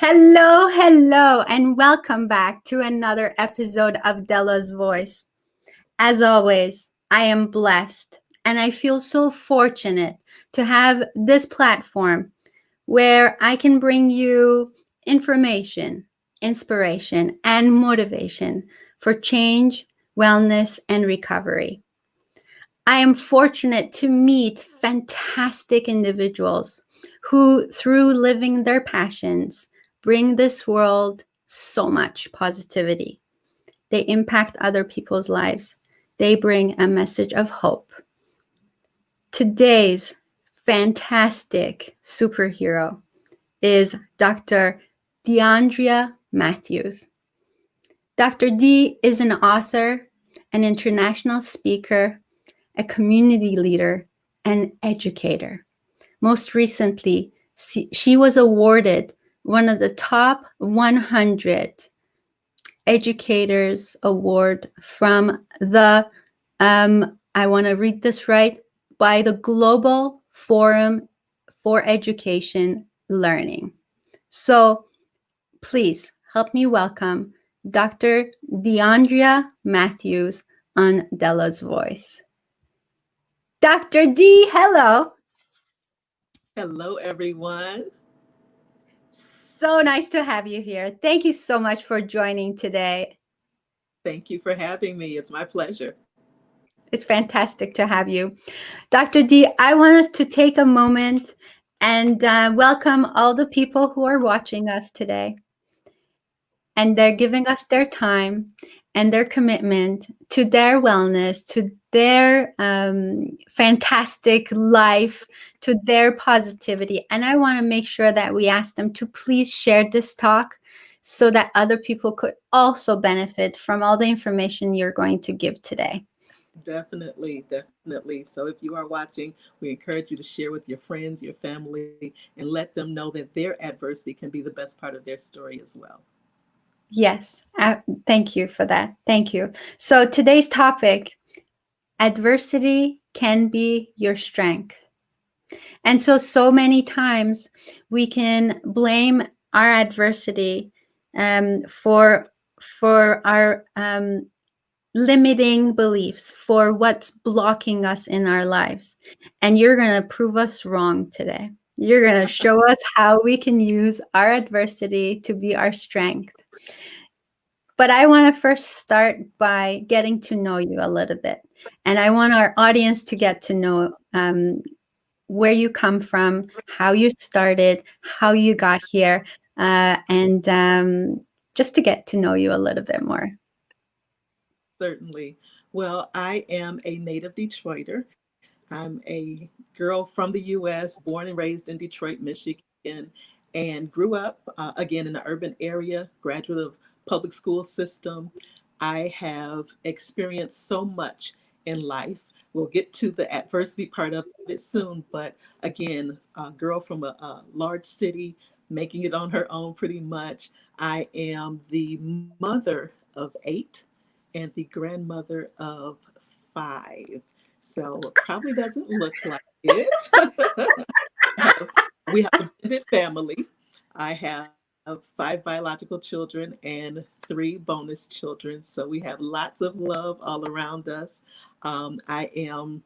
Hello, hello, and welcome back to another episode of Della's Voice. As always, I am blessed and I feel so fortunate to have this platform where I can bring you information, inspiration, and motivation for change, wellness, and recovery. I am fortunate to meet fantastic individuals who, through living their passions, bring this world so much positivity. They impact other people's lives. They bring a message of hope. Today's fantastic superhero is Dr. DeAndrea Matthews. Dr. D is an author, an international speaker, a community leader, and educator. Most recently, she was awarded one of the top 100 educators award from the, I want to read this right, by the Global Forum for Education Learning. So please help me welcome Dr. DeAndrea Matthews on Della's Voice. Dr. D, hello. Hello, everyone. So nice to have you here. Thank you so much for joining today. Thank you for having me. It's my pleasure. It's fantastic to have you. Dr. D, I want us to take a moment and welcome all the people who are watching us today. And they're giving us their time and their commitment to their wellness, to their fantastic life, to their positivity. And I want to make sure that we ask them to please share this talk so that other people could also benefit from all the information you're going to give today. Definitely, definitely. So if you are watching, we encourage you to share with your friends, your family, and let them know that their adversity can be the best part of their story as well. Yes, thank you for that. Thank you. So today's topic, adversity can be your strength. And so many times we can blame our adversity for our limiting beliefs, for what's blocking us in our lives. And you're going to prove us wrong today. You're going to show us how we can use our adversity to be our strength. But I want to first start by getting to know you a little bit. And I want our audience to get to know where you come from, how you started, how you got here, and just to get to know you a little bit more. Certainly. Well, I am a native Detroiter. I'm a girl from the U.S., born and raised in Detroit, Michigan, and grew up again in an urban area, graduate of public school system. I have experienced so much in life. We'll get to the adversity part of it soon, but again, a girl from a large city, making it on her own pretty much. I am the mother of 8 and the grandmother of 5. So probably doesn't look like it. We have a blended family. I have 5 biological children and 3 bonus children. So we have lots of love all around us. I am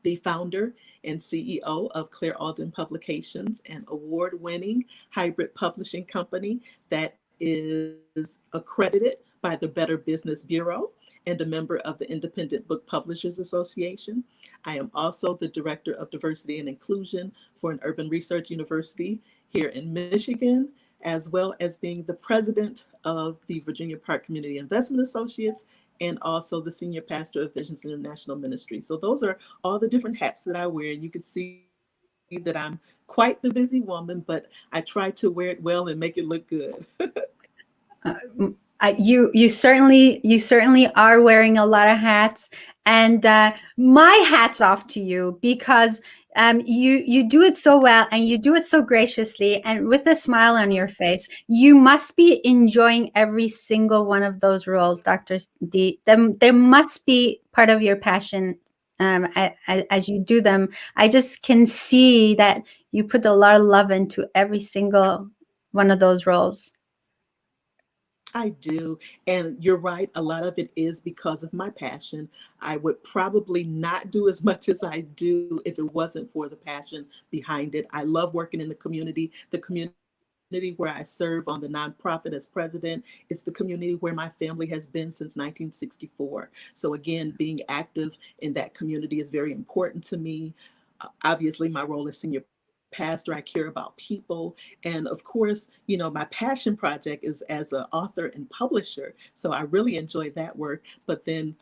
the founder and CEO of Claire Alden Publications, an award-winning hybrid publishing company that is accredited by the Better Business Bureau and a member of the Independent Book Publishers Association. I am also the Director of Diversity and Inclusion for an urban research university here in Michigan, as well as being the president of the Virginia Park Community Investment Associates and also the senior pastor of Visions International Ministry. So those are all the different hats that I wear. And you can see that I'm quite the busy woman, but I try to wear it well and make it look good. Uh, you certainly are wearing a lot of hats, and my hats off to you because you do it so well and you do it so graciously and with a smile on your face. You must be enjoying every single one of those roles, Dr. D. There must be part of your passion as you do them. I just can see that you put a lot of love into every single one of those roles? I do. And you're right. A lot of it is because of my passion. I would probably not do as much as I do if it wasn't for the passion behind it. I love working in the community where I serve on the nonprofit as president. It's the community where my family has been since 1964. So, again, being active in that community is very important to me. Obviously, my role as senior pastor, I care about people. And of course, my passion project is as an author and publisher. So I really enjoy that work. But then,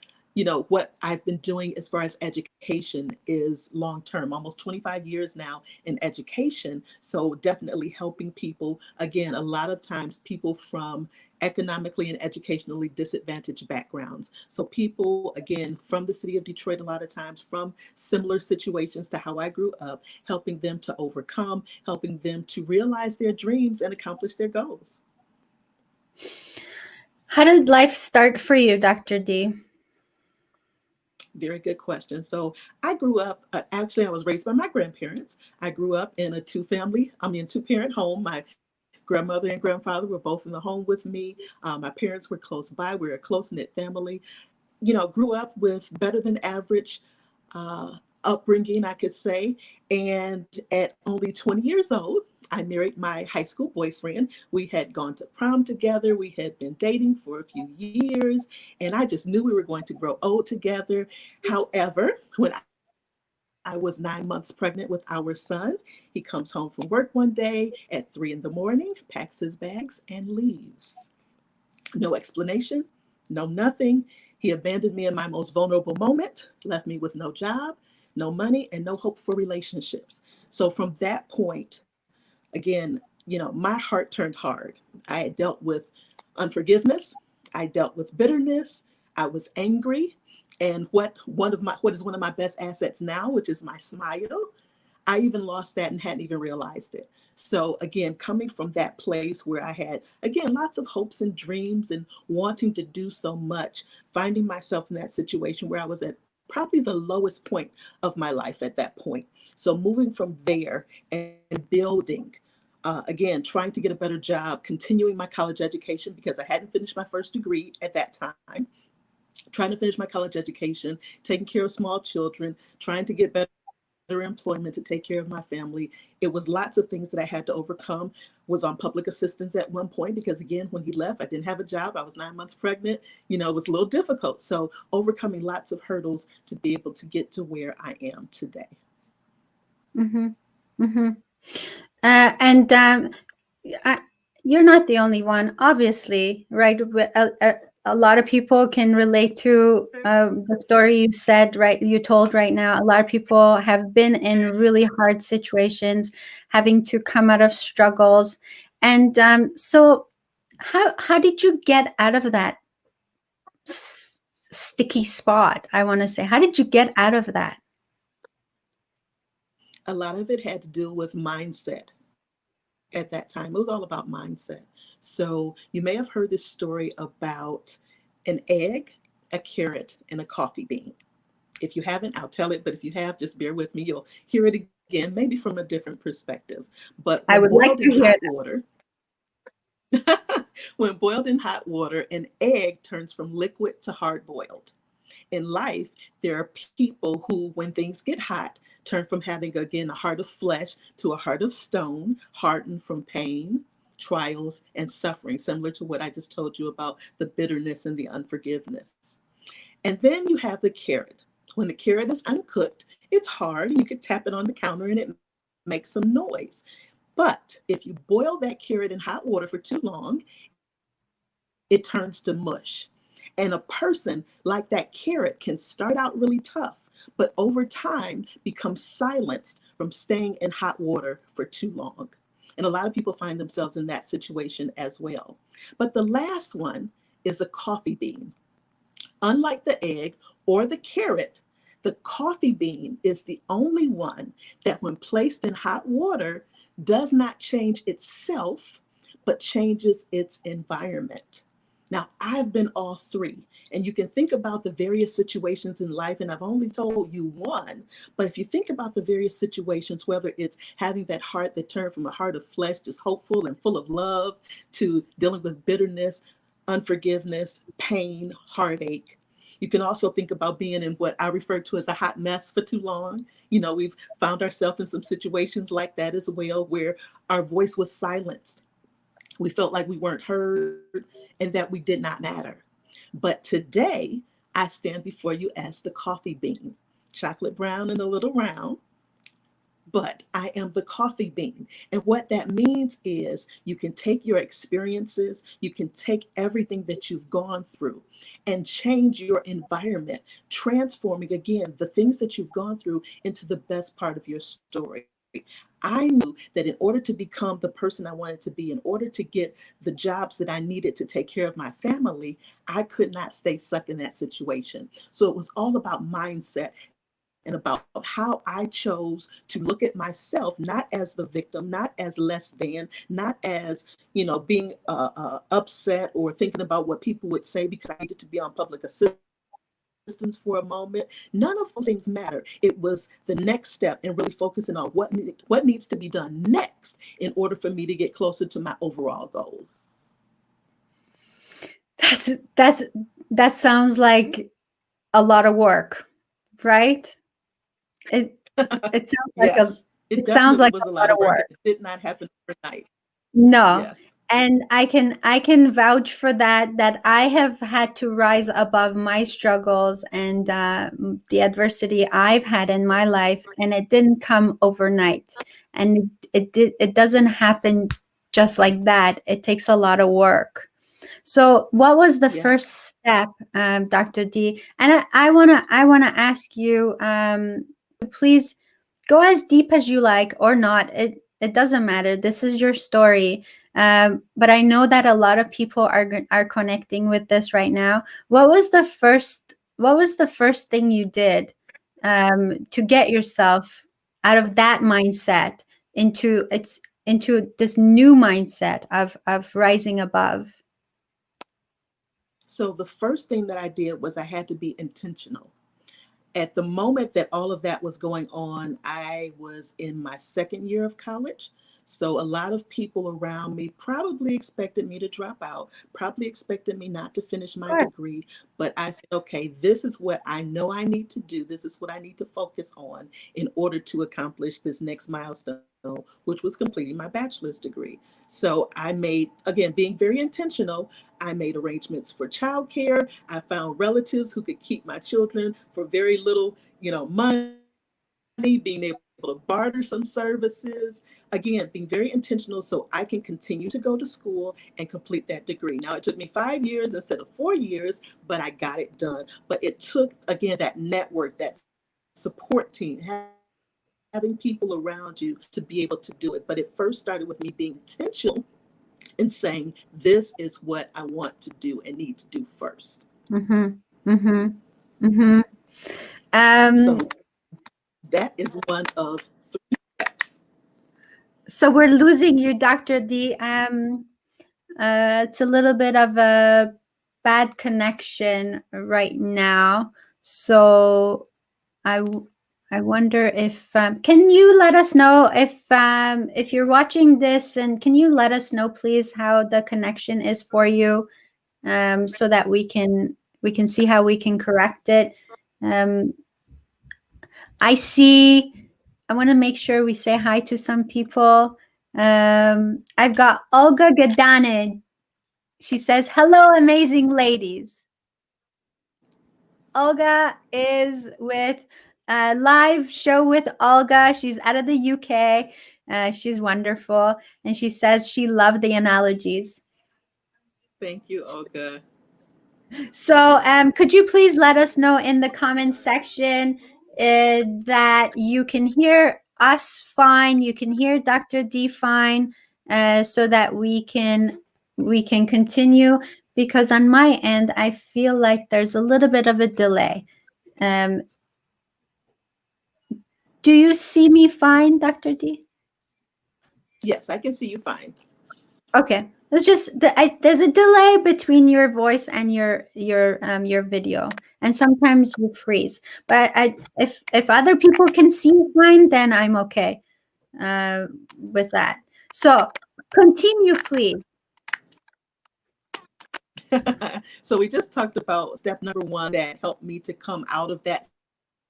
what I've been doing as far as education is long term, almost 25 years now in education. So definitely helping people. Again, a lot of times people from economically and educationally disadvantaged backgrounds. So people, again, from the city of Detroit, a lot of times from similar situations to how I grew up, helping them to overcome, helping them to realize their dreams and accomplish their goals. How did life start for you, Dr. D? Very good question. So I grew up, actually, I was raised by my grandparents. I grew up in a two parent home. My grandmother and grandfather were both in the home with me. My parents were close by. We were a close knit family. Grew up with better than average upbringing, I could say. And at only 20 years old, I married my high school boyfriend. We had gone to prom together. We had been dating for a few years, and I just knew we were going to grow old together. However, when I was 9 months pregnant with our son, he comes home from work one day at 3 in the morning, packs his bags, and leaves. No explanation, no nothing. He abandoned me in my most vulnerable moment, left me with no job, no money, and no hope for relationships. So from that point, again, my heart turned hard. I had dealt with unforgiveness. I dealt with bitterness. I was angry. And what is one of my best assets now, which is my smile, I even lost that and hadn't even realized it. So, again, coming from that place where I had, again, lots of hopes and dreams and wanting to do so much, finding myself in that situation where I was at probably the lowest point of my life at that point. So, moving from there and building, again, trying to get a better job, continuing my college education because I hadn't finished my first degree at that time, trying to finish my college education, taking care of small children, trying to get better employment to take care of my family. It was lots of things that I had to overcome. Was on public assistance at one point because, again, when he left, I didn't have a job. I was 9 months pregnant. It was a little difficult. So overcoming lots of hurdles to be able to get to where I am today. Mm-hmm. Mm-hmm. And I, you're not the only one, obviously, right? A lot of people can relate to the story you said, right? You told right now. A lot of people have been in really hard situations, having to come out of struggles, and so how did you get out of that sticky spot? I want to say, how did you get out of that? A lot of it had to do with mindset at that time. It was all about mindset. So you may have heard this story about an egg, a carrot, and a coffee bean. If you haven't, I'll tell it, but if you have, just bear with me. You'll hear it again, maybe from a different perspective. But when I would boiled in like to hot hear water, when boiled in hot water, an egg turns from liquid to hard boiled. In life, there are people who, when things get hot, turn from having, again, a heart of flesh to a heart of stone, hardened from pain, trials, and suffering, similar to what I just told you about the bitterness and the unforgiveness. And then you have the carrot. When the carrot is uncooked, it's hard. You could tap it on the counter and it makes some noise. But if you boil that carrot in hot water for too long, it turns to mush. And a person like that carrot can start out really tough, but over time become silenced from staying in hot water for too long. And a lot of people find themselves in that situation as well. But the last one is a coffee bean. Unlike the egg or the carrot, the coffee bean is the only one that, when placed in hot water, does not change itself, but changes its environment. Now, I've been all three, and you can think about the various situations in life, and I've only told you one, but if you think about the various situations, whether it's having that heart that turned from a heart of flesh, just hopeful and full of love, to dealing with bitterness, unforgiveness, pain, heartache. You can also think about being in what I refer to as a hot mess for too long. We've found ourselves in some situations like that as well, where our voice was silenced. We felt like we weren't heard and that we did not matter. But today, I stand before you as the coffee bean, chocolate brown and a little round, but I am the coffee bean. And what that means is you can take your experiences, you can take everything that you've gone through and change your environment, transforming again the things that you've gone through into the best part of your story. I knew that in order to become the person I wanted to be, in order to get the jobs that I needed to take care of my family, I could not stay stuck in that situation. So it was all about mindset and about how I chose to look at myself, not as the victim, not as less than, not as, being upset or thinking about what people would say because I needed to be on public assistance for a moment. None of those things matter. It was the next step and really focusing on what needs to be done next in order for me to get closer to my overall goal. That's that's that sounds like a lot of work, right? It it sounds like a Yes, it it sounds definitely like was a a lot lot of of work. work. It did not happen overnight. No. Yes. And I can vouch for that I have had to rise above my struggles and the adversity I've had in my life, and it didn't come overnight. And it doesn't happen just like that. It takes a lot of work. So, what was the Yeah. first step, Dr. D? And I wanna ask you to please go as deep as you like or not. It doesn't matter. This is your story. But I know that a lot of people are connecting with this right now. What was the first thing you did to get yourself out of that mindset into this new mindset of rising above? So the first thing that I did was I had to be intentional. At the moment that all of that was going on, I was in my second year of college. So a lot of people around me probably expected me to drop out, probably expected me not to finish my Sure. degree. But I said, okay, this is what I know I need to do. This is what I need to focus on in order to accomplish this next milestone, which was completing my bachelor's degree. So I made, again, being very intentional, I made arrangements for childcare. I found relatives who could keep my children for very little, money, being able to barter some services. Again, being very intentional so I can continue to go to school and complete that degree. Now, it took me 5 years instead of 4 years, but I got it done. But it took, again, that network, that support team, having people around you to be able to do it. But it first started with me being intentional and saying, this is what I want to do and need to do first. Mm-hmm. Mm-hmm. Mm-hmm. So Um, that is one of 3 steps. so we're losing you, Dr. D. It's a little bit of a bad connection right now. So I w- I wonder if can you let us know if you're watching this, and can you let us know please how the connection is for you, so that we can see how we can correct it. Um, I see. I want to make sure we say hi to some people. I've got Olga Gadane. She says, "Hello, amazing ladies." Olga is with a live show with Olga. She's out of the UK. She's wonderful. And she says she loved the analogies. Thank you, Olga. So, could you please let us know in the comment section that you can hear us fine, you can hear Dr. D fine, so that we can continue. Because on my end, I feel like there's a little bit of a delay. Um, do you see me fine, Dr. D? Yes, I can see you fine. Okay. It's just there's a delay between your voice and your video, and sometimes you freeze. But if other people can see fine, then I'm okay with that. So continue, please. So we just talked about step number one that helped me to come out of that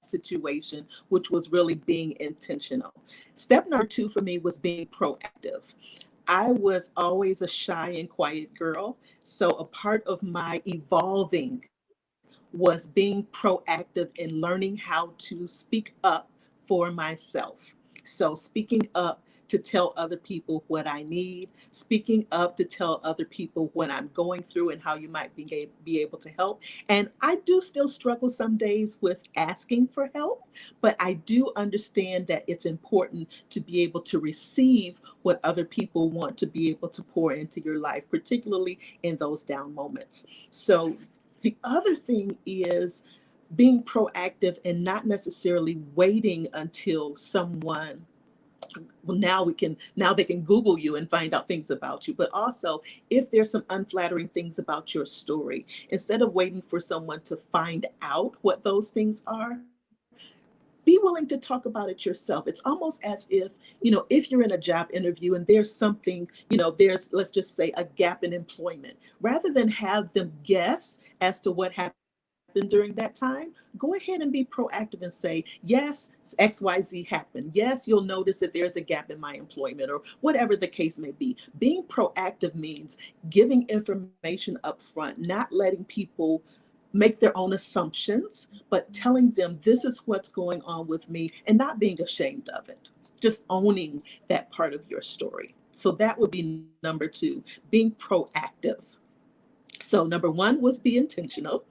situation, which was really being intentional. Step number two for me was being proactive. I was always a shy and quiet girl. So a part of my evolving was being proactive in learning how to speak up for myself. So speaking up to tell other people what I need, speaking up to tell other people what I'm going through and how you might be able to help. And I do still struggle some days with asking for help, but I do understand that it's important to be able to receive what other people want to be able to pour into your life, particularly in those down moments. So the other thing is being proactive and not necessarily waiting until someone, well, now they can Google you and find out things about you. But also, if there's some unflattering things about your story, instead of waiting for someone to find out what those things are, be willing to talk about it yourself. It's almost as if if you're in a job interview and there's something, there's, let's just say, a gap in employment, rather than have them guess as to what happened during that time, go ahead and be proactive and say, yes, XYZ happened. Yes, you'll notice that there's a gap in my employment, or whatever the case may be. Being proactive means giving information up front, not letting people make their own assumptions, but telling them this is what's going on with me and not being ashamed of it. Just owning that part of your story. So that would be number two, being proactive. So number one was be intentional.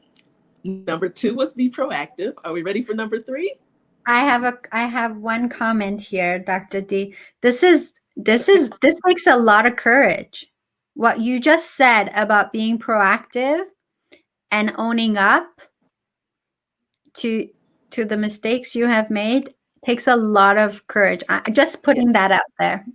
Number two was be proactive. Are we ready for number three? I have one comment here, Dr. D. This takes a lot of courage. What you just said about being proactive and owning up to the mistakes you have made takes a lot of courage. Just Yes. putting that out there.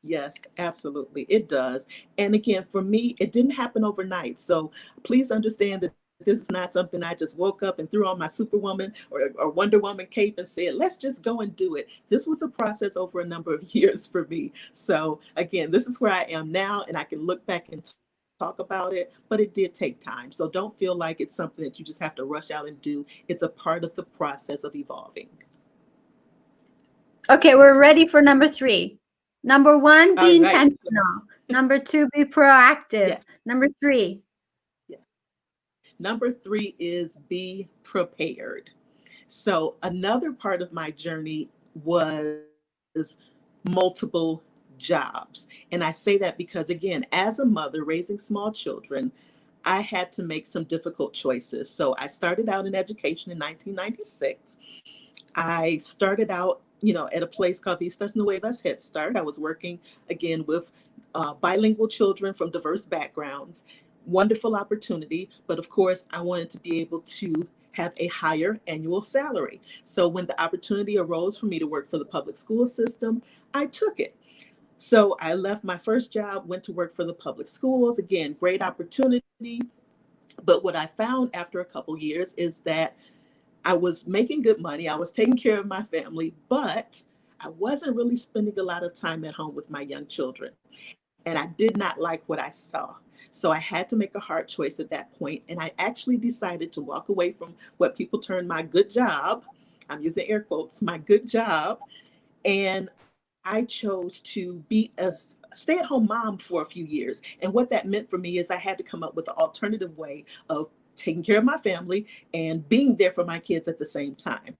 Yes, absolutely. It does. And again, for me, it didn't happen overnight. So please understand that this is not something I just woke up and threw on my Superwoman or Wonder Woman cape and said, let's just go and do it. This was a process over a number of years for me. So again, this is where I am now, and I can look back and talk about it, but it did take time. So don't feel like it's something that you just have to rush out and do. It's a part of the process of evolving. Okay, we're ready for number 3. Number 1, All be right. intentional. Number 2, be proactive. Yes. Number 3, Yes. Number three is be prepared. So, another part of my journey was multiple jobs. And I say that because, again, as a mother raising small children, I had to make some difficult choices. So, I started out in education in 1996. I started out, at a place called Vistas Nuevas Head Start. I was working again with bilingual children from diverse backgrounds. Wonderful opportunity, but of course, I wanted to be able to have a higher annual salary. So when the opportunity arose for me to work for the public school system, I took it. So I left my first job, went to work for the public schools. Again, great opportunity. But what I found after a couple years is that I was making good money. I was taking care of my family, but I wasn't really spending a lot of time at home with my young children. And I did not like what I saw. So I had to make a hard choice at that point. And I actually decided to walk away from what people term my good job. I'm using air quotes, my good job. And I chose to be a stay-at-home mom for a few years. And what that meant for me is I had to come up with an alternative way of taking care of my family and being there for my kids at the same time.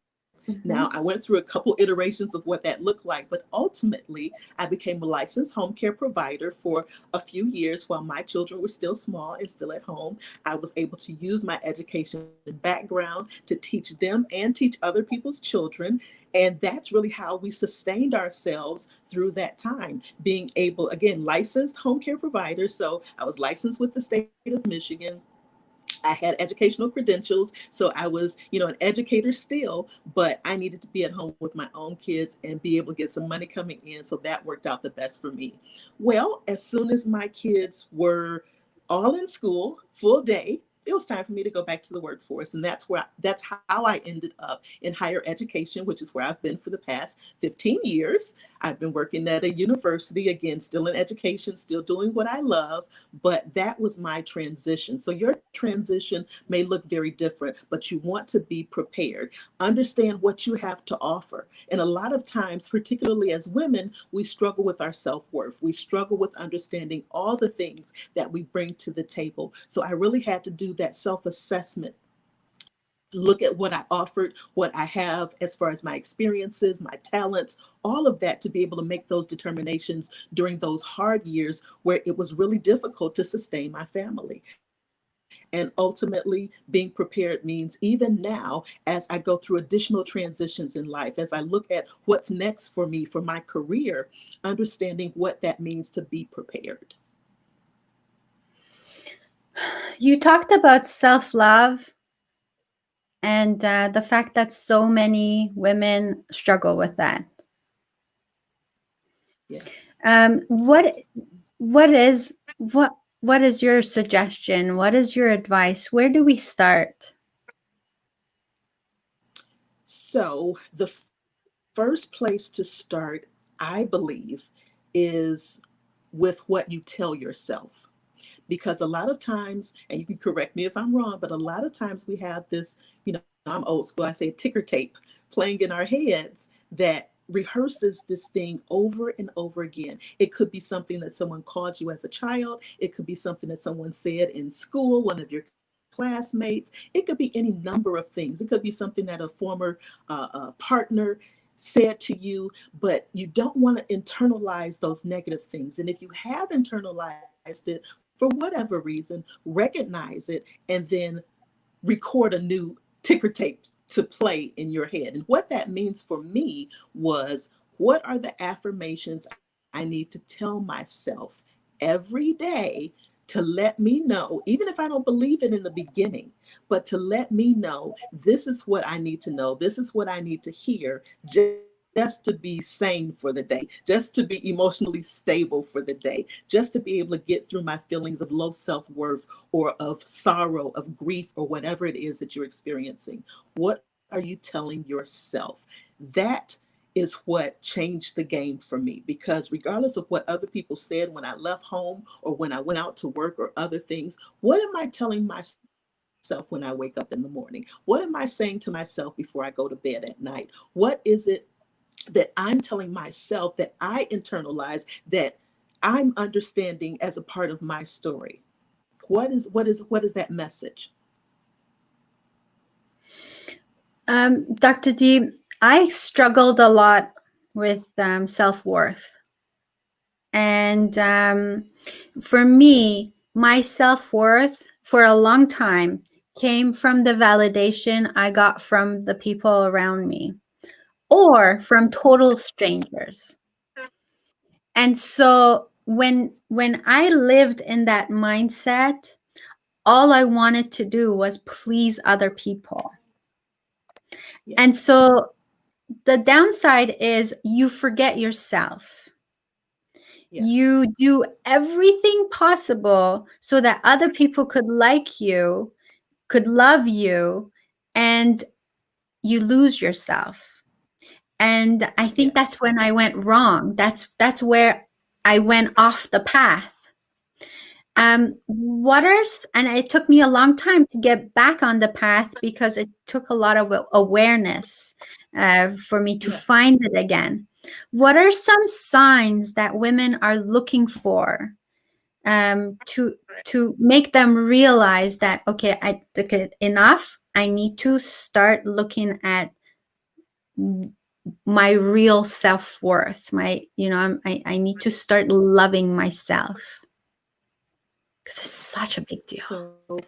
Now, I went mhm. through a couple iterations of what that looked like, but ultimately, I became a licensed home care provider for a few years while my children were still small and still at home. I was able to use my education background to teach them and teach other people's children. And that's really how we sustained ourselves through that time, being able, again, licensed home care provider. So I was licensed with the state of Michigan, I had educational credentials, so I was, an educator still, but I needed to be at home with my own kids and be able to get some money coming in, so that worked out the best for me. Well, as soon as my kids were all in school, full day, it was time for me to go back to the workforce, and that's how I ended up in higher education, which is where I've been for the past 15 years. I've been working at a university, again, still in education, still doing what I love, but that was my transition. So your transition may look very different, but you want to be prepared. Understand what you have to offer. And a lot of times, particularly as women, we struggle with our self worth. We struggle with understanding all the things that we bring to the table. So I really had to do that self assessment, look at what I offered, what I have as far as my experiences, my talents, all of that, to be able to make those determinations during those hard years where it was really difficult to sustain my family. And ultimately, being prepared means even now, as I go through additional transitions in life, as I look at what's next for me for my career, understanding what that means to be prepared. You talked about self love and the fact that so many women struggle with that. Yes, Um, what yes. what is what what is your suggestion? What is your advice? Where do we start? So the first place to start, I believe, is with what you tell yourself. Because a lot of times, and you can correct me if I'm wrong, but a lot of times we have this, I'm old school, I say ticker tape playing in our heads that rehearses this thing over and over again. It could be something that someone called you as a child. It could be something that someone said in school, one of your classmates. It could be any number of things. It could be something that a former partner said to you, but you don't want to internalize those negative things. And if you have internalized it for whatever reason, recognize it and then record a new ticker tape to play in your head. And what that means for me was, what are the affirmations I need to tell myself every day to let me know, even if I don't believe it in the beginning, but to let me know this is what I need to know, this is what I need to hear, just to be sane for the day, just to be emotionally stable for the day, just to be able to get through my feelings of low self worth or of sorrow, of grief, or whatever it is that you're experiencing. What are you telling yourself? That is what changed the game for me, because regardless of what other people said when I left home or when I went out to work or other things, what am I telling myself when I wake up in the morning? What am I saying to myself before I go to bed at night? What is it that I'm telling myself, that I internalize, that I'm understanding as a part of my story? What is that message? Dr. D, I struggled a lot with self worth. And for me, my self worth for a long time came from the validation I got from the people around me or from total strangers. And so when I lived in that mindset, all I wanted to do was please other people. And Yes, so the downside is you forget yourself. yes, You do everything possible so that other people could like you, could love you, and you lose yourself. And I think yes, that's when I went wrong. That's where I went off the path. And it took me a long time to get back on the path because it took a lot of awareness for me to yes. find it again. What are some signs that women are looking for to make them realize that, okay, okay, enough. I need to start looking at my real self worth. I need to start loving myself because it's such a big deal. So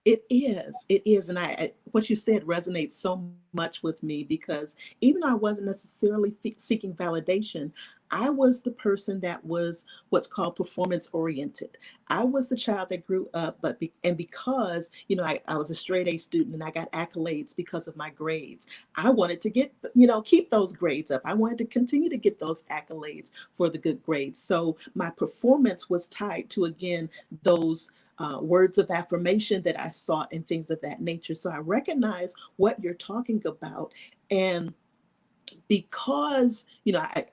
It is, and what you said resonates so much with me because even though I wasn't necessarily seeking validation, I was the person that was what's called performance oriented. I was the child that grew up, and because I was a straight A student and I got accolades because of my grades, I wanted to get keep those grades up. I wanted to continue to get those accolades for the good grades. So my performance was tied to, again, those words of affirmation that I sought and things of that nature. So I recognize what you're talking about. And because,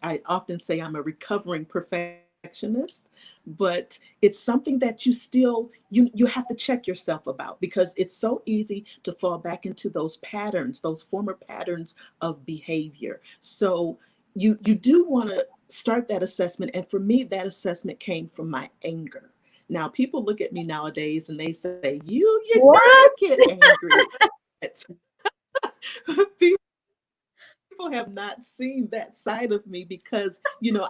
I often say I'm a recovering perfectionist, but it's something that you have to check yourself about, because it's so easy to fall back into those patterns, those former patterns of behavior. So you do want to start that assessment. And for me, that assessment came from my anger. Now, people look at me nowadays and they say, you never What? get angry. But people have not seen that side of me because,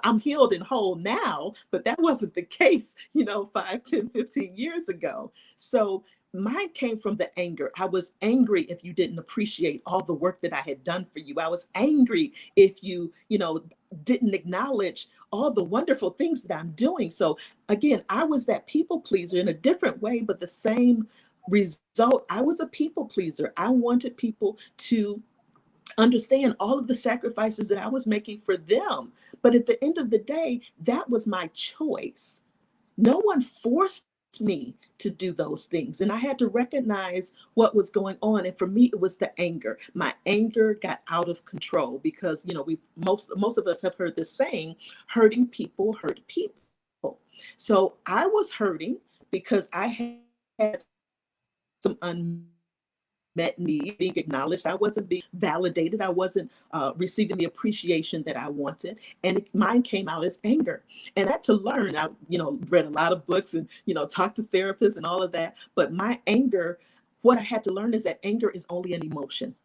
I'm healed and whole now, but that wasn't the case, 5, 10, 15 years ago. So mine came from the anger. I was angry if you didn't appreciate all the work that I had done for you. I was angry if you didn't acknowledge all the wonderful things that I'm doing. So again, I was that people pleaser in a different way, but the same result. I was a people pleaser. I wanted people to understand all of the sacrifices that I was making for them. But at the end of the day, that was my choice. No one forced me to do those things. And I had to recognize what was going on. And for me, it was the anger. My anger got out of control because, we most of us have heard this saying, hurting people hurt people. So I was hurting because I had some unmet needs that weren't being acknowledged. I wasn't being validated. I wasn't receiving the appreciation that I wanted. And mine came out as anger. And I had to learn. I read a lot of books and, talked to therapists and all of that. But my anger, what I had to learn is that anger is only an emotion.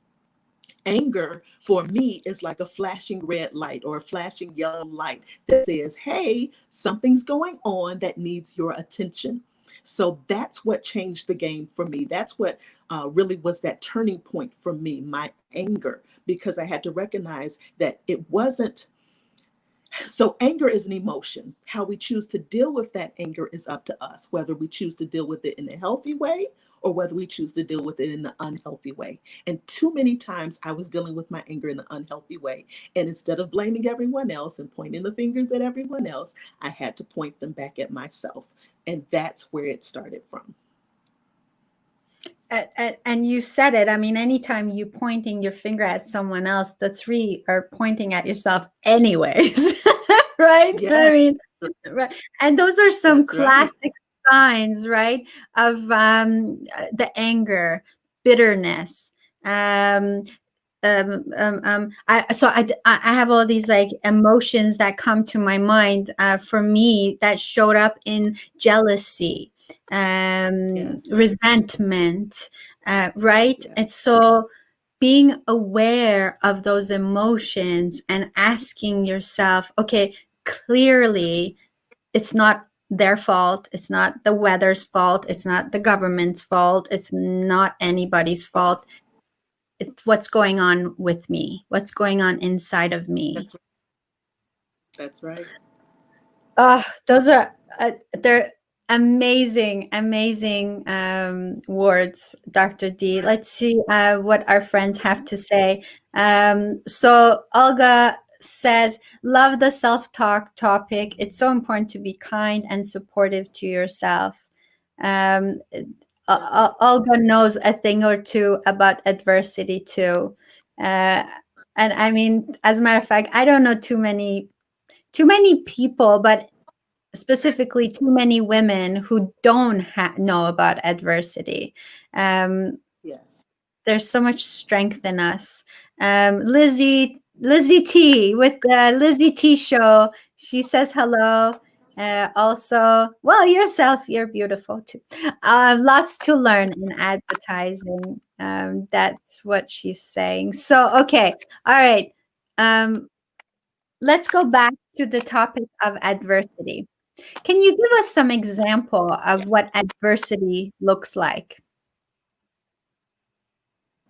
Anger for me is like a flashing red light or a flashing yellow light that says, hey, something's going on that needs your attention. So that's what changed the game for me. That's what really was that turning point for me, my anger, because I had to recognize that it wasn't. So, anger is an emotion. How we choose to deal with that anger is up to us, whether we choose to deal with it in a healthy way or whether we choose to deal with it in an unhealthy way. And too many times I was dealing with my anger in an unhealthy way. And instead of blaming everyone else and pointing the fingers at everyone else, I had to point them back at myself. And that's where it started from. And you said it. I mean, anytime you pointing your finger at someone else, the three are pointing at yourself anyways. Right? I Yeah, mean, right. And those are some that's right. classic signs, right, of the anger, bitterness. Um, I have all these like emotions that come to my mind for me that showed up in jealousy, Yes, resentment, right? yes, And so being aware of those emotions and asking yourself, okay, clearly it's not their fault. It's not the weather's fault. It's not the government's fault. It's not anybody's fault. yes. It's what's going on with me, what's going on inside of me. That's that's right. Those are they're amazing, amazing words, Dr. D. Let's see what our friends have to say. So Olga says, love the self-talk topic. It's so important to be kind and supportive to yourself. Um, Olga knows a thing or two about adversity too. Uh, and I mean, as a matter of fact, I don't know too many people, but specifically too many women who don't know about adversity. Um, Yes. there's so much strength in us. Lizzie T with the Lizzie T show. She says hello. Also, well, yourself, you're beautiful too. Lots to learn in advertising. That's what she's saying. So, okay, all right. Um, let's go back to the topic of adversity. Can you give us some example of Yes. what adversity looks like?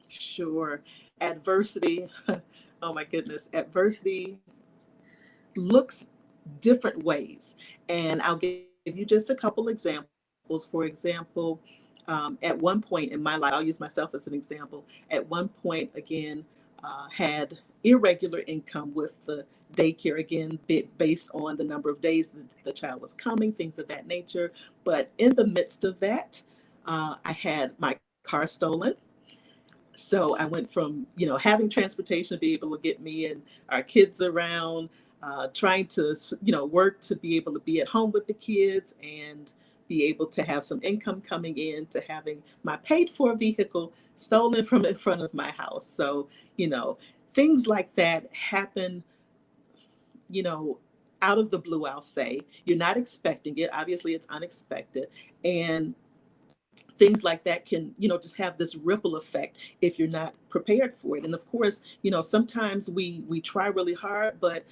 Sure. Adversity, oh my goodness, adversity looks different ways. And I'll give you just a couple examples. For example, at one point in my life, I'll use myself as an example. At one point, again, had irregular income with the daycare, again, based on the number of days the child was coming, things of that nature. But in the midst of that, I had my car stolen. So I went from, having transportation to be able to get me and our kids around, trying to, work to be able to be at home with the kids and be able to have some income coming in, to having my paid for vehicle stolen from in front of my house. So, you know, things like that happen, you know, out of the blue, I'll say. You're not expecting it. Obviously, it's unexpected. And things like that can, just have this ripple effect if you're not prepared for it. And of course, sometimes we try really hard, but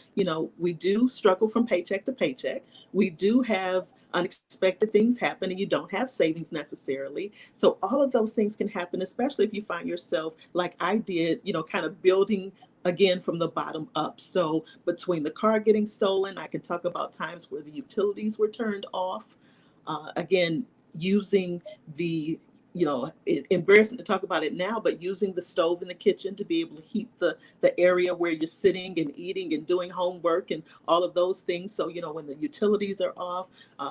we do struggle from paycheck to paycheck. We do have unexpected things happen, and you don't have savings necessarily. So all of those things can happen, especially if you find yourself like I did, kind of building again from the bottom up. So between the car getting stolen, I can talk about times where the utilities were turned off. Again, using the, embarrassing to talk about it now, but using the stove in the kitchen to be able to heat the area where you're sitting and eating and doing homework and all of those things. So when the utilities are off,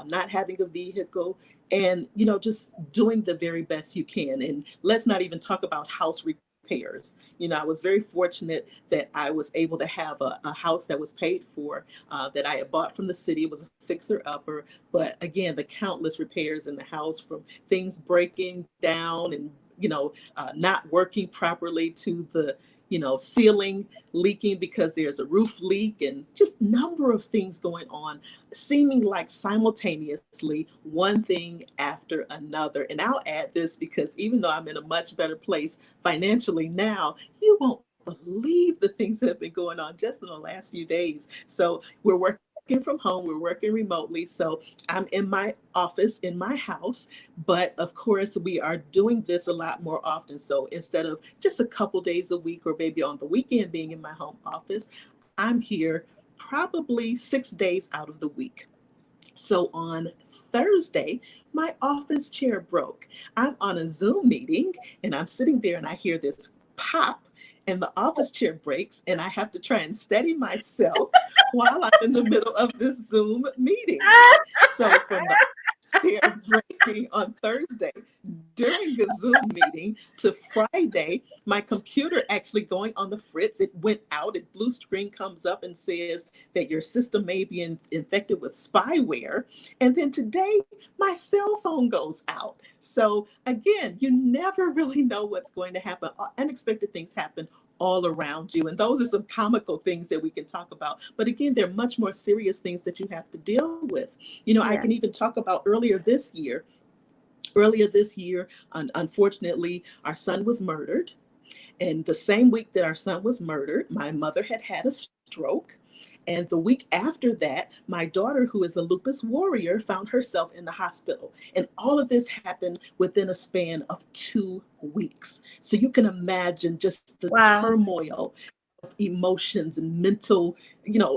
not having a vehicle, and just doing the very best you can. And let's not even talk about house repairs. I was very fortunate that I was able to have a house that was paid for, that I had bought from the city. It was a fixer upper, but again, the countless repairs in the house, from things breaking down and not working properly, to the ceiling leaking because there's a roof leak, and just number of things going on, seeming like simultaneously, one thing after another. And I'll add this, because even though I'm in a much better place financially now, you won't believe the things that have been going on just in the last few days. So we're working from home, we're working remotely. So I'm in my office, in my house, but of course we are doing this a lot more often. So instead of just a couple days a week, or maybe on the weekend being in my home office, I'm here probably 6 days out of the week. So on Thursday, my office chair broke. I'm on a Zoom meeting, and I'm sitting there and I hear this pop, and the office chair breaks, and I have to try and steady myself while I'm in the middle of this Zoom meeting. So from the chair breaking on Thursday during a Zoom meeting to Friday, my computer actually going on the fritz. It went out, a blue screen comes up and says that your system may be infected with spyware. And then today, my cell phone goes out. So again, you never really know what's going to happen. Unexpected things happen all around you. And those are some comical things that we can talk about. But again, they're much more serious things that you have to deal with. I can Yeah. even talk about earlier this year, unfortunately, our son was murdered. And the same week that our son was murdered, my mother had a stroke. And the week after that, my daughter, who is a lupus warrior, found herself in the hospital. And all of this happened within a span of 2 weeks. So you can imagine just the Wow. turmoil, emotions and mental,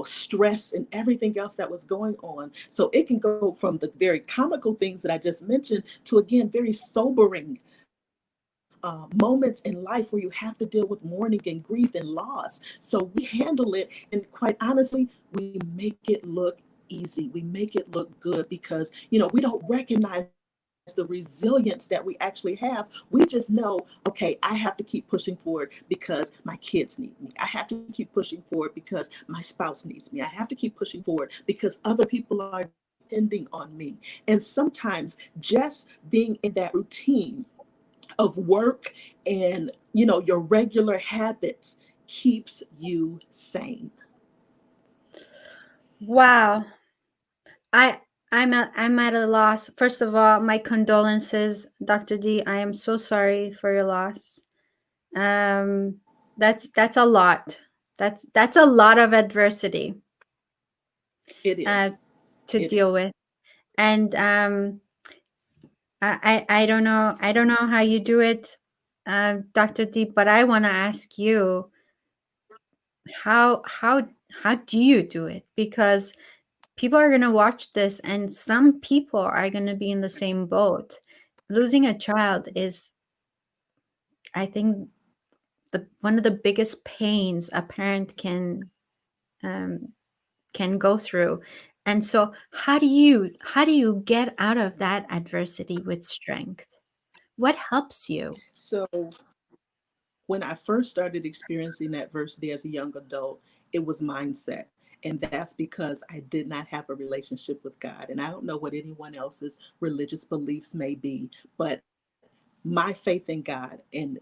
stress and everything else that was going on. So it can go from the very comical things that I just mentioned to, again, very sobering moments in life where you have to deal with mourning and grief and loss. So we handle it, and quite honestly, we make it look easy. We make it look good because, we don't recognize the resilience that we actually have. We just know, okay, I have to keep pushing forward because my kids need me. I have to keep pushing forward because my spouse needs me. I have to keep pushing forward because other people are depending on me. And sometimes just being in that routine of work and your regular habits keeps you sane. Wow. I I'm at a loss. First of all, my condolences, Dr. D. I am so sorry for your loss. Um that's a lot. That's a lot of adversity It uh is. to It deal is. with. And I don't know how you do it. Dr. Deep, but I want to ask you, how how how do you do it? Because people are going to watch this, and some people are going to be in the same boat. Losing a child is, I think, the one of the biggest pains a parent um, can go through. And so, how do you get out of that adversity with strength? What helps you? So when I first started experiencing adversity as a young adult, it was mindset. And that's because I did not have a relationship with God. And I don't know what anyone else's religious beliefs may be, but my faith in God and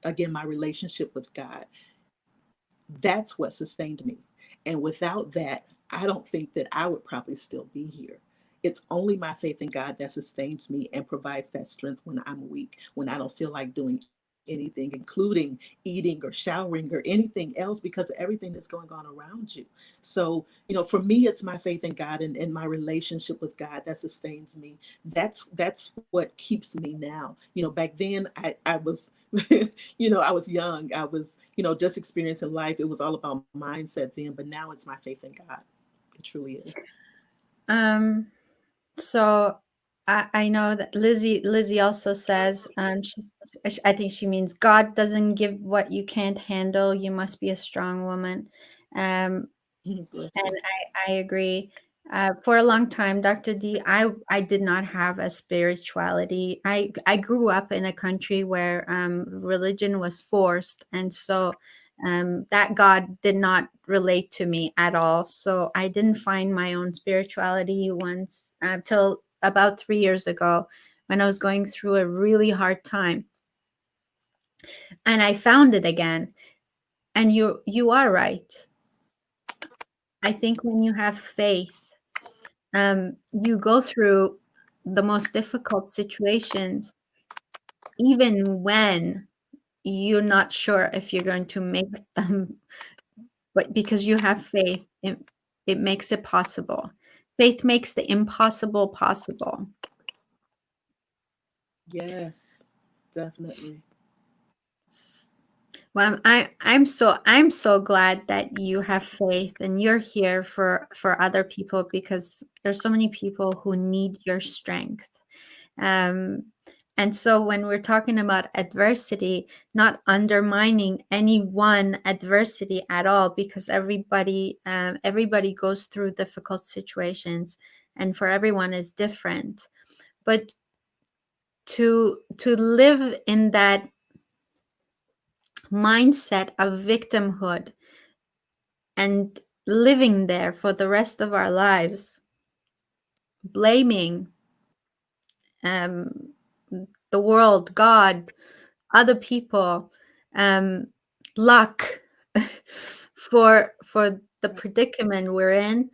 again my relationship with God, that's what sustained me. And without that, I don't think that I would probably still be here. It's only my faith in God that sustains me and provides that strength when I'm weak, when I don't feel like doing anything, including eating or showering or anything else, because of everything that's going on around you. So, for me, it's my faith in God and my relationship with God that sustains me. That's what keeps me now. Back then I was I was young. I was, just experiencing life. It was all about mindset then, but now it's my faith in God. It truly is. Um, so I know that Lizzie also says, I think she means God doesn't give what you can't handle. You must be a strong woman. Um, Bless And you. I agree. For a long time, Dr. D, I did not have a spirituality. I grew up in a country where religion was forced, and so that God did not relate to me at all. So I didn't find my own spirituality once till about 3 years ago, when I was going through a really hard time, and I found it again. And you are right. I think when you have faith, you go through the most difficult situations, even when you're not sure if you're going to make them, but because you have faith, it makes it possible. Faith makes the impossible possible. Yes, definitely. Well, I'm so glad that you have faith and you're here for other people, because there's so many people who need your strength. Um, and so when we're talking about adversity, not undermining any one adversity at all, because everybody goes through difficult situations, and for everyone is different. But to live in that mindset of victimhood and living there for the rest of our lives, blaming um, the world, God, other people, um, luck for the predicament we're in,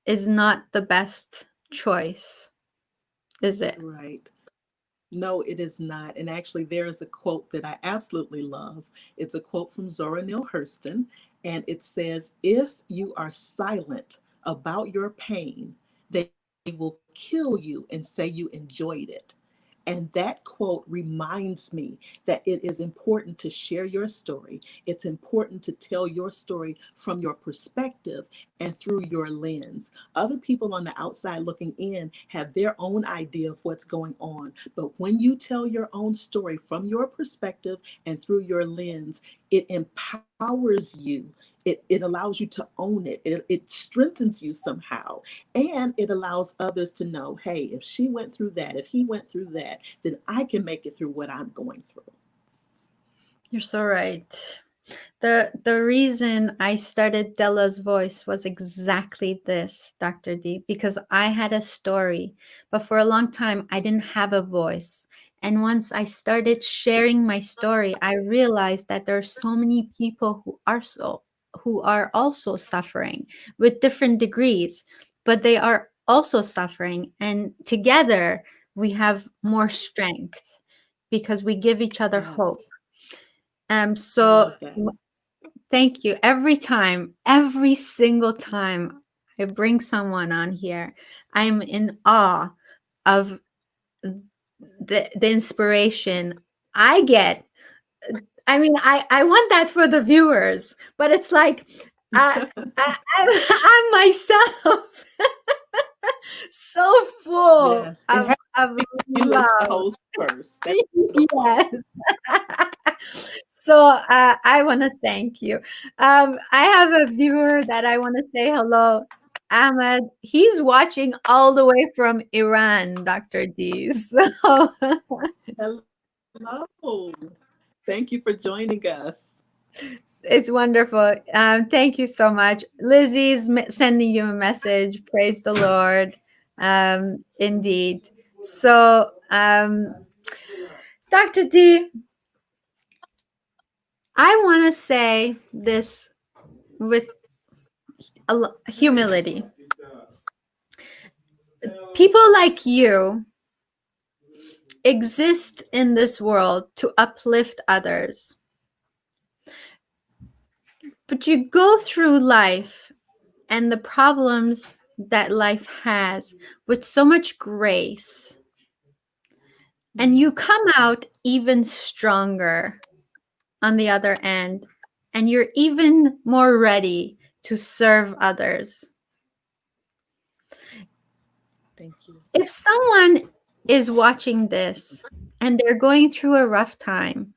is not the best choice, is it? Right. No, it is not. And actually, there is a quote that I absolutely love. It's a quote from Zora Neale Hurston, and it says, "If you are silent about your pain, they will kill you and say you enjoyed it." And that quote reminds me that it is important to share your story. It's important to tell your story from your perspective and through your lens. Other people on the outside looking in have their own idea of what's going on. But when you tell your own story from your perspective and through your lens, it empowers you. It allows you to own it. It strengthens you somehow. And it allows others to know, hey, if she went through that, if he went through that, then I can make it through what I'm going through. You're so right. The reason I started Della's voice was exactly this, Dr. D, because I had a story, but for a long time I didn't have a voice. And once I started sharing my story, I realized that there are so many people who are also suffering with different degrees, but they are also suffering, and together we have more strength because we give each other hope. Yes, I So love that. thank you. Every single time I bring someone on here, I'm in awe of the inspiration I get. I mean, I want that for the viewers, but it's like I, I'm myself so full Yes, and of having you as the love. host first. That's beautiful. Yes. So I want to thank you. I have a viewer that I want to say hello. Ahmed, he's watching all the way from Iran, Dr. D. So Hello. Thank you for joining us. it's wonderful. Thank you so much. Lizzie's sending you a message. Praise the Lord. Indeed. So, Dr. D, I want to say this with humility. People like you exist in this world to uplift others, but you go through life and the problems that life has with so much grace, and you come out even stronger on the other end, and you're even more ready to serve others. Thank you. If someone is watching this and they're going through a rough time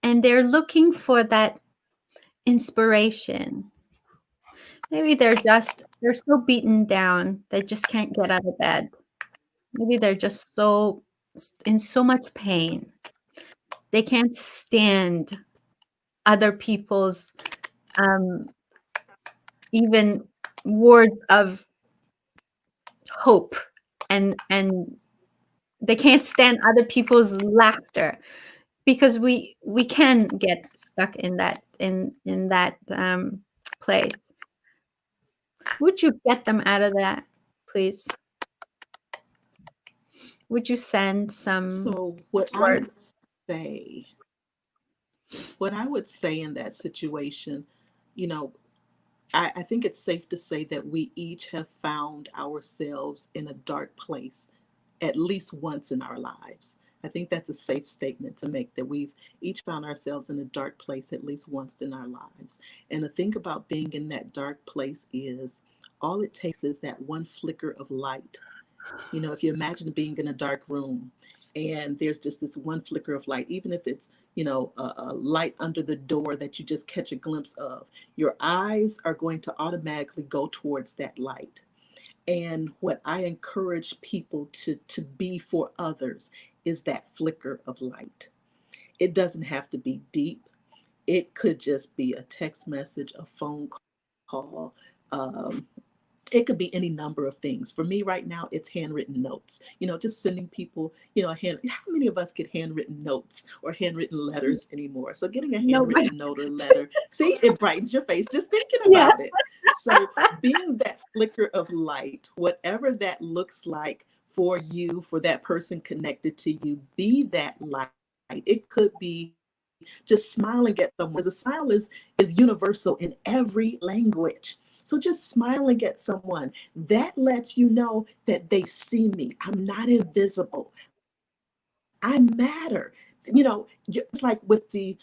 and they're looking for that inspiration, maybe they're so beaten down they just can't get out of bed. Maybe they're just so in so much pain. They can't stand other people's um, even words of hope, and they can't stand other people's laughter, because we can get stuck in that place. Would you get them out of that, please? Would you send some So, what I words? would say, what I would say in that situation, you know, I think it's safe to say that we each have found ourselves in a dark place at least once in our lives. I think that's a safe statement to make, that we've each found ourselves in a dark place at least once in our lives. And the thing about being in that dark place is all it takes is that one flicker of light. If you imagine being in a dark room and there's just this one flicker of light, even if it's, a light under the door that you just catch a glimpse of, your eyes are going to automatically go towards that light. And what I encourage people to be for others is that flicker of light. It doesn't have to be deep. It could just be a text message, a phone call. It could be any number of things. For me right now, it's handwritten notes. Just sending people, how many of us get handwritten notes or handwritten letters anymore? So getting a Nobody. handwritten note or letter, see, it brightens your face just thinking Yeah. about it. So being that flicker of light, whatever that looks like for you, for that person connected to you, be that light. It could be just smiling at someone, because a smile is universal in every language. So just smiling at someone, that lets you know that they see me. I'm not invisible. I matter. It's like with the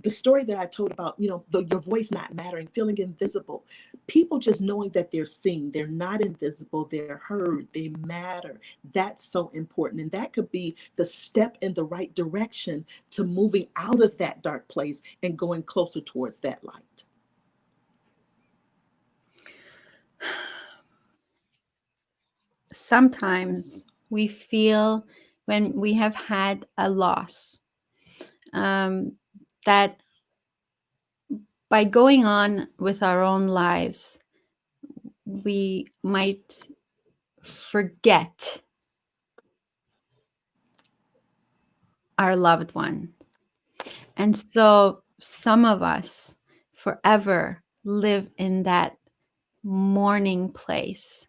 story that I told about, your voice not mattering, feeling invisible. People just knowing that they're seen, they're not invisible, they're heard, they matter. That's so important. And that could be the step in the right direction to moving out of that dark place and going closer towards that light. Sometimes we feel, when we have had a loss, um, that by going on with our own lives, we might forget our loved one. And so some of us forever live in that mourning place,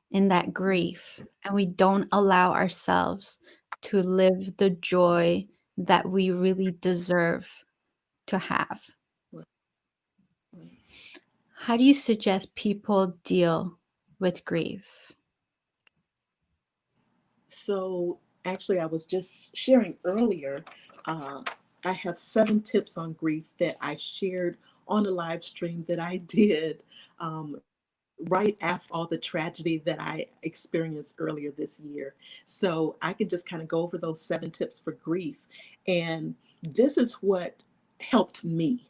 in that grief, and we don't allow ourselves to live the joy that we really deserve to have. How do you suggest people deal with grief? So Actually, I was just sharing earlier. Uh, I have 7 tips on grief that I shared on a live stream that I did right after all the tragedy that I experienced earlier this year. So I can just kind of go over those 7 tips for grief. And this is what helped me.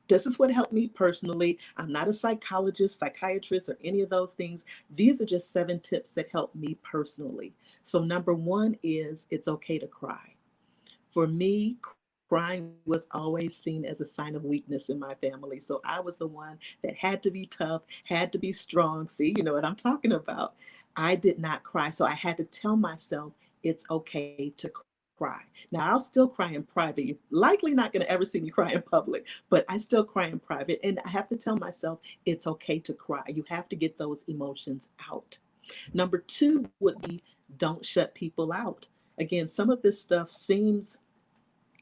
This is what helped me personally. I'm not a psychologist, psychiatrist, or any of those things. These are just 7 tips that helped me personally. So, number one is it's okay to cry. For me, crying was always seen as a sign of weakness in my family. So I was the one that had to be tough, had to be strong. See, you know what I'm talking about. I did not cry. So I had to tell myself it's okay to cry. Now, I'll still cry in private. You're likely not going to ever see me cry in public, but I still cry in private. And I have to tell myself it's okay to cry. You have to get those emotions out. Number 2 would be don't shut people out. Again, some of this stuff seems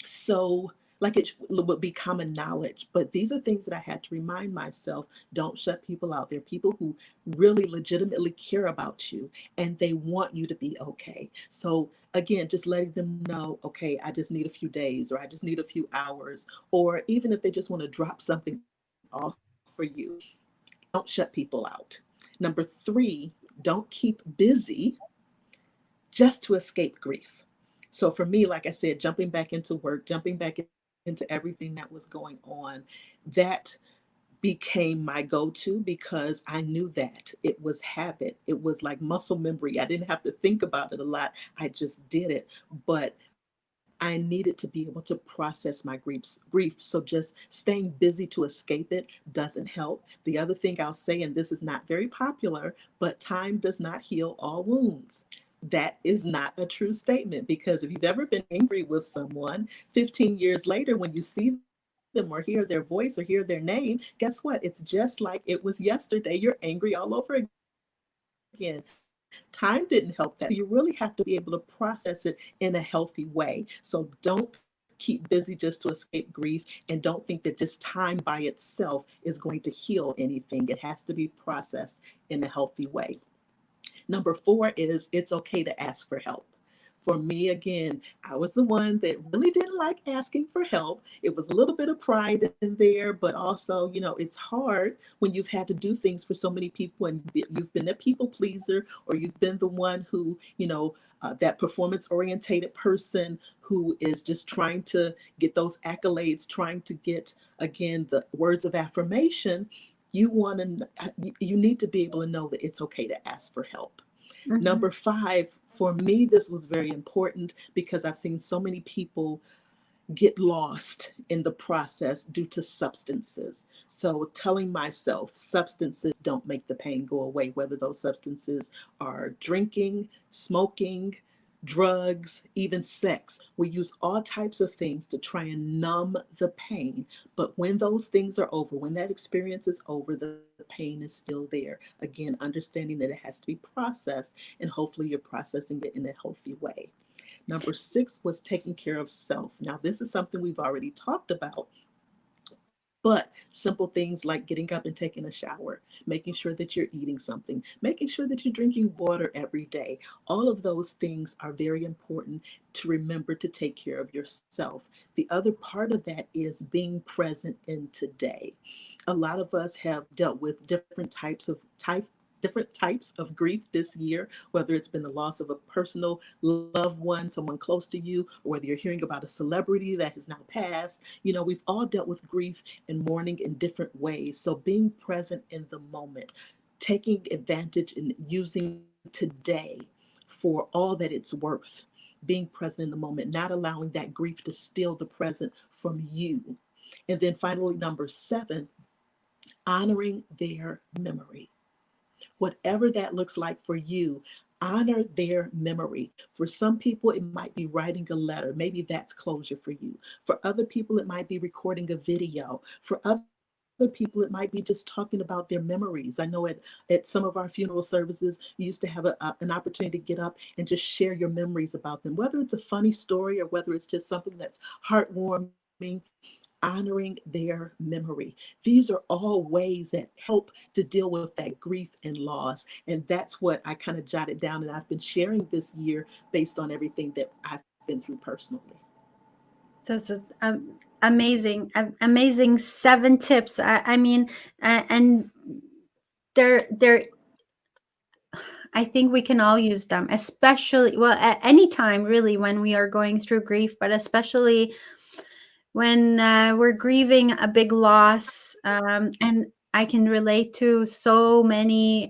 so like it would be common knowledge, but these are things that I had to remind myself. Don't shut people out. There are people who really legitimately care about you and they want you to be okay. So again, just letting them know, okay, I just need a few days, or I just need a few hours, or even if they just want to drop something off for you, don't shut people out. Number 3, don't keep busy just to escape grief. So for me, like I said, jumping back into work, jumping back into everything that was going on, that became my go-to because I knew that it was habit. It was like muscle memory. I didn't have to think about it a lot. I just did it. But I needed to be able to process my grief. So just staying busy to escape it doesn't help. The other thing I'll say, and this is not very popular, but time does not heal all wounds. That is not a true statement, because if you've ever been angry with someone, 15 years later, when you see them or hear their voice or hear their name, guess what? It's just like it was yesterday. You're angry all over again. Time didn't help that. So you really have to be able to process it in a healthy way. So don't keep busy just to escape grief, and don't think that just time by itself is going to heal anything. It has to be processed in a healthy way. Number 4 is it's okay to ask for help. For me, again, I was the one that really didn't like asking for help. It was a little bit of pride in there, but also, it's hard when you've had to do things for so many people and you've been a people pleaser, or you've been the one who, that performance orientated person who is just trying to get those accolades, trying to get, again, the words of affirmation. You need to be able to know that it's okay to ask for help. Mhm. Number 5, for me, this was very important because I've seen so many people get lost in the process due to substances. So telling myself substances don't make the pain go away, whether those substances are drinking, smoking, drugs, even sex. We use all types of things to try and numb the pain. But when those things are over, when that experience is over, the pain is still there. Again, understanding that it has to be processed, and hopefully you're processing it in a healthy way. Number 6 was taking care of self. Now, this is something we've already talked about, but simple things like getting up and taking a shower, making sure that you're eating something, making sure that you're drinking water every day. All of those things are very important to remember to take care of yourself. The other part of that is being present in today. A lot of us have dealt with different types of grief this year, whether it's been the loss of a personal loved one, someone close to you, or whether you're hearing about a celebrity that has now passed. We've all dealt with grief and mourning in different ways. So being present in the moment, taking advantage and using today for all that it's worth, being present in the moment, not allowing that grief to steal the present from you. And then finally, number 7, honoring their memory. Whatever that looks like for you, honor their memory. For some people, it might be writing a letter. Maybe that's closure for you. For other people, it might be recording a video. For other people, it might be just talking about their memories. I know at some of our funeral services, you used to have an opportunity to get up and just share your memories about them, whether it's a funny story or whether it's just something that's heartwarming. honoring their memory. These are all ways that help to deal with that grief and loss. And that's what I kind of jotted down, and I've been sharing this year based on everything that I've been through personally. That's amazing, amazing 7 tips. I mean, and they're I think we can all use them, especially, well, at any time really when we are going through grief, but especially when we're grieving a big loss. And I can relate to so many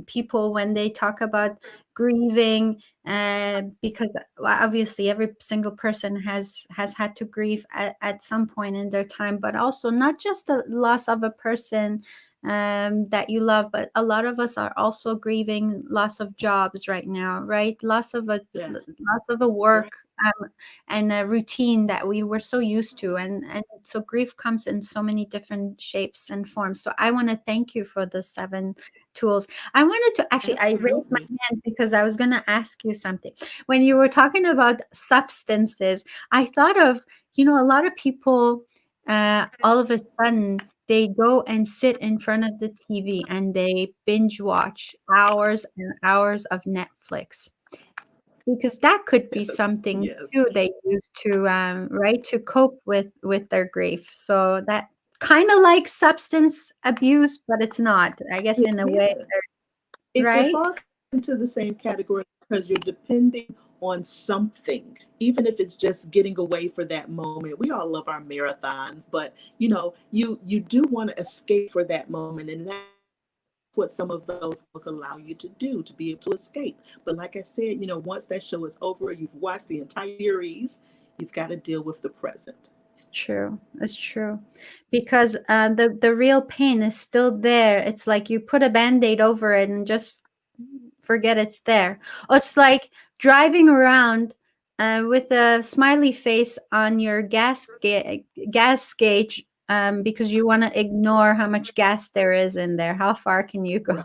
people when they talk about grieving, because, well, obviously every single person has had to grieve at some point in their time, but also not just the loss of a person that you love, but a lot of us are also grieving loss of jobs right now, right? Yes, Loss of a right. work and a routine that we were so used to, and so grief comes in so many different shapes and forms. So I want to thank you for the 7 tools. I wanted to actually, I raised my Absolutely. hand because I was going to ask you something. When you were talking about substances, I thought of, a lot of people, all of a sudden they go and sit in front of the TV and they binge watch hours and hours of Netflix, because that could be Yes, something yes. too they use to, right, to cope with their grief. So that kind of like substance abuse, but it's not, I guess, It in a way, can. It right? falls into the same category because you're depending on something, even if it's just getting away for that moment. We all love our marathons, but you do want to escape for that moment, and that's what some of those shows allow you to do, to be able to escape. But like I said, once that show is over, you've watched the entire series, you've got to deal with the present. It's true. It's true. Because the real pain is still there. It's like you put a band-aid over it and just forget it's there. Or it's like driving around with a smiley face on your gas gauge, because you want to ignore how much gas there is in there. How far can you go? Right.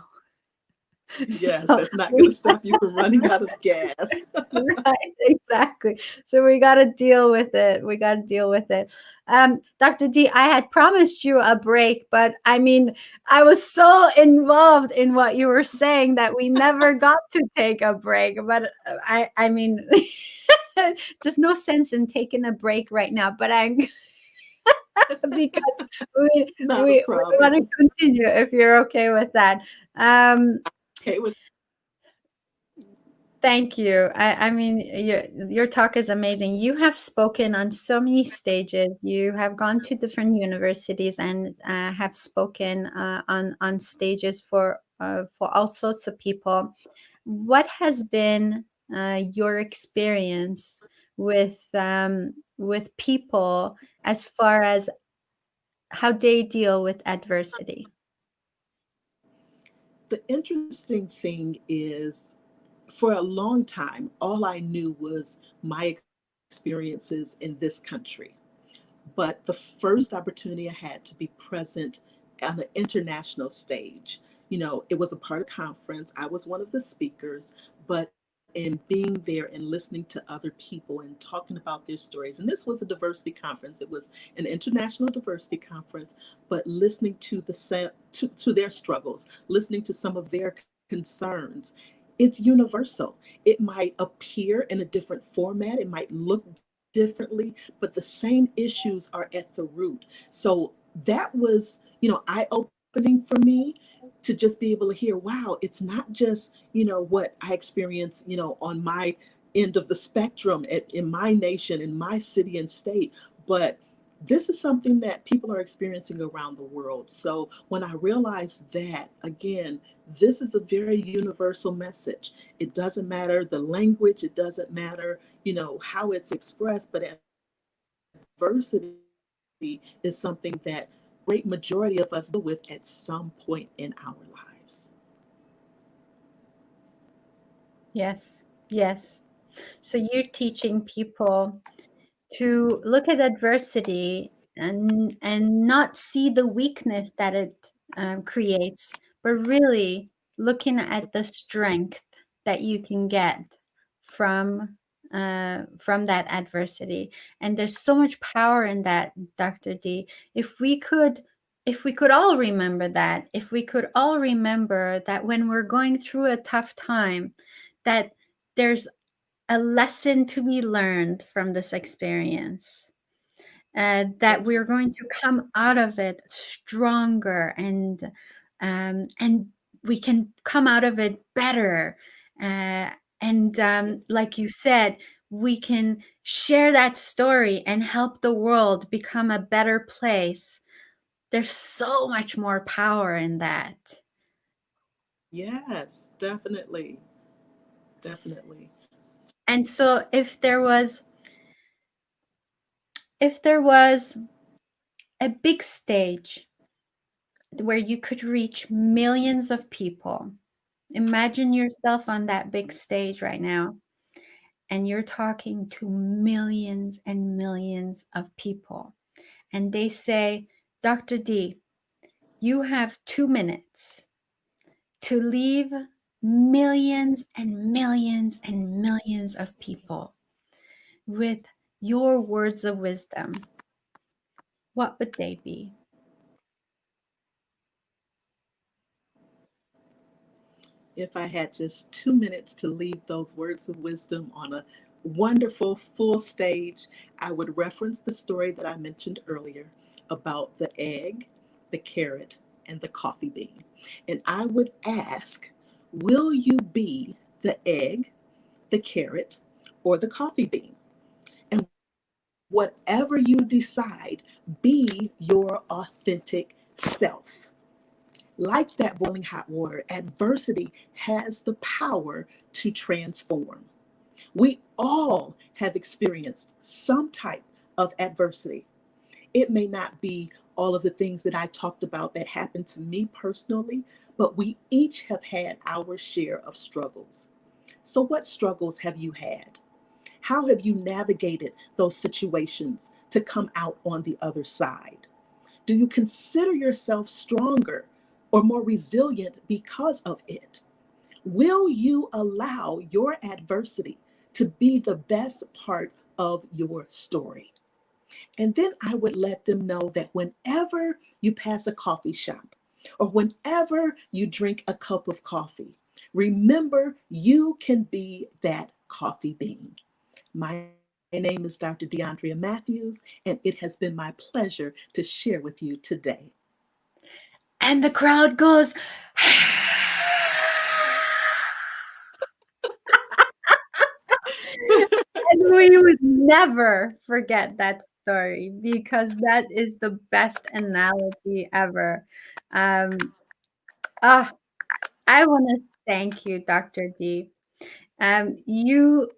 Yes, So that's not going to stop you from running out of gas. right, exactly. So we got to deal with it. We got to deal with it. Dr. D, I had promised you a break, but I mean, I was so involved in what you were saying that we never got to take a break. But I mean, there's no sense in taking a break right now. But I'm because Not a we want to problem. continue if you're okay with that. Um, Okay, with Thank you. I mean, your talk is amazing. You have spoken on so many stages. You have gone to different universities and have spoken on stages for all sorts of people. What has been your experience with people as far as how they deal with adversity? the interesting thing is, for a long time, all I knew was my experiences in this country. But the first opportunity I had to be present on an international stage, it was a part of conference. I was one of the speakers, but in being there and listening to other people and talking about their stories, and this was a diversity conference. It was an international diversity conference, but listening to to their struggles, listening to some of their concerns, it's universal. It might appear in a different format, it might look differently, but the same issues are at the root. So that was, eye opening for me, to just be able to hear, wow, it's not just, what I experience, on my end of the spectrum in my nation, in my city and state, but this is something that people are experiencing around the world. So when I realized that, again, this is a very universal message. It doesn't matter the language, it doesn't matter, how it's expressed, but adversity is something that great majority of us deal with at some point in our lives. Yes, yes. So you're teaching people to look at adversity and not see the weakness that it creates, but really looking at the strength that you can get from from that adversity. And there's so much power in that, Dr. D. If we could, if we could all remember that, if we could all remember that when we're going through a tough time, that there's a lesson to be learned from this experience, that That's we're right. going to come out of it stronger, and we can come out of it better, uh, and Yeah. like you said, we can share that story and help the world become a better place. There's so much more power in that. Yes, definitely. Definitely. And so if there was a big stage where you could reach millions of people. Imagine yourself on that big stage right now, and you're talking to millions and millions of people. And they say, Dr. D, you have 2 minutes to leave millions and millions and millions of people with your words of wisdom. What would they be? If I had just 2 minutes to leave those words of wisdom on a wonderful full stage, I would reference the story that I mentioned earlier about the egg, the carrot, and the coffee bean. And I would ask, will you be the egg, the carrot, or the coffee bean? And whatever you decide, be your authentic self. Like that boiling hot water, adversity has the power to transform. We all have experienced some type of adversity. It may not be all of the things that I talked about that happened to me personally, but we each have had our share of struggles. So, what struggles have you had? How have you navigated those situations to come out on the other side? Do you consider yourself stronger or more resilient because of it? Will you allow your adversity to be the best part of your story? And then I would let them know that whenever you pass a coffee shop or whenever you drink a cup of coffee, remember you can be that coffee bean. My name is Dr. DeAndrea Matthews, and it has been my pleasure to share with you today. And the crowd goes, and we would never forget that story because that is the best analogy ever. Um, ah, I want to thank you, Dr. D. You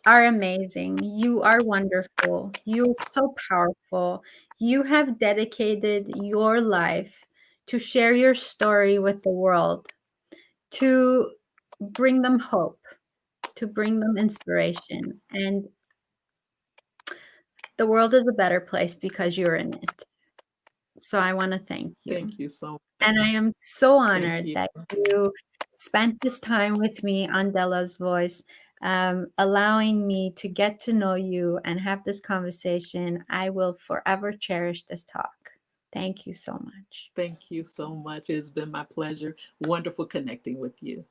are amazing. You are wonderful. You're so powerful. You have dedicated your life to share your story with the world, to bring them hope, to bring them inspiration. And the world is a better place because you're in it. So I want to thank you. Thank you so And I much. am so Thank honored you. that you spent this time with me on Della's Voice, allowing me to get to know you and have this conversation. I will forever cherish this talk. Thank you so much. Thank you so much. It's been my pleasure. Wonderful connecting with you.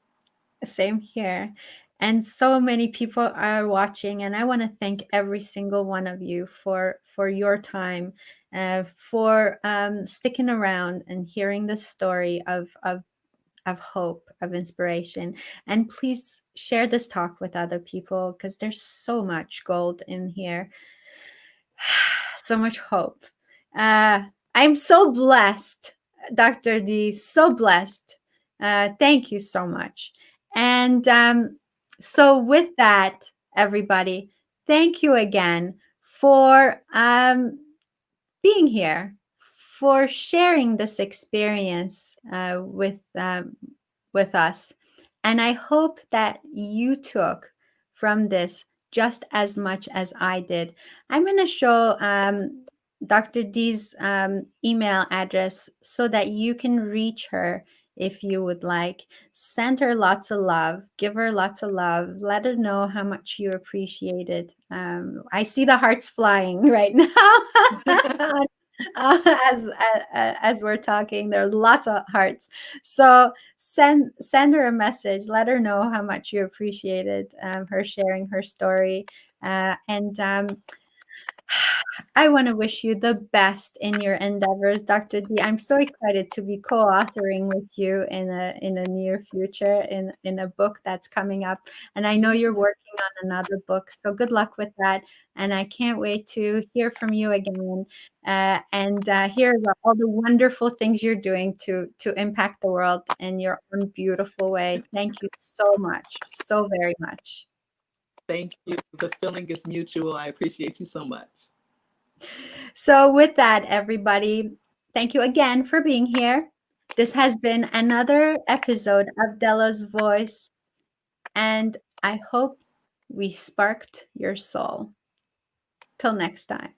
Same here. And so many people are watching, and I want to thank every single one of you for your time, for sticking around and hearing the story of hope, of inspiration. And please share this talk with other people because there's so much gold in here, so much hope. Uh, I'm so blessed, Dr. D, so blessed. Thank you so much. And so, with that, everybody, thank you again for being here, for sharing this experience with us. And I hope that you took from this just as much as I did. I'm going to show Dr. D's email address so that you can reach her if you would like. Send her lots of love, give her lots of love, let her know how much you appreciate it. I see the hearts flying right now. uh, as as we're talking, there are lots of hearts. So send her a message, let her know how much you appreciate it, her sharing her story. And I want to wish you the best in your endeavors, Dr. D. I'm so excited to be co-authoring with you in a near future in a book that's coming up. And I know you're working on another book, so good luck with that. And I can't wait to hear from you again, and hear about all the wonderful things you're doing to impact the world in your own beautiful way. Thank you so much, so very much. Thank you. The feeling is mutual. I appreciate you so much. So, with that, everybody, thank you again for being here. This has been another episode of Della's Voice, and I hope we sparked your soul. Till next time.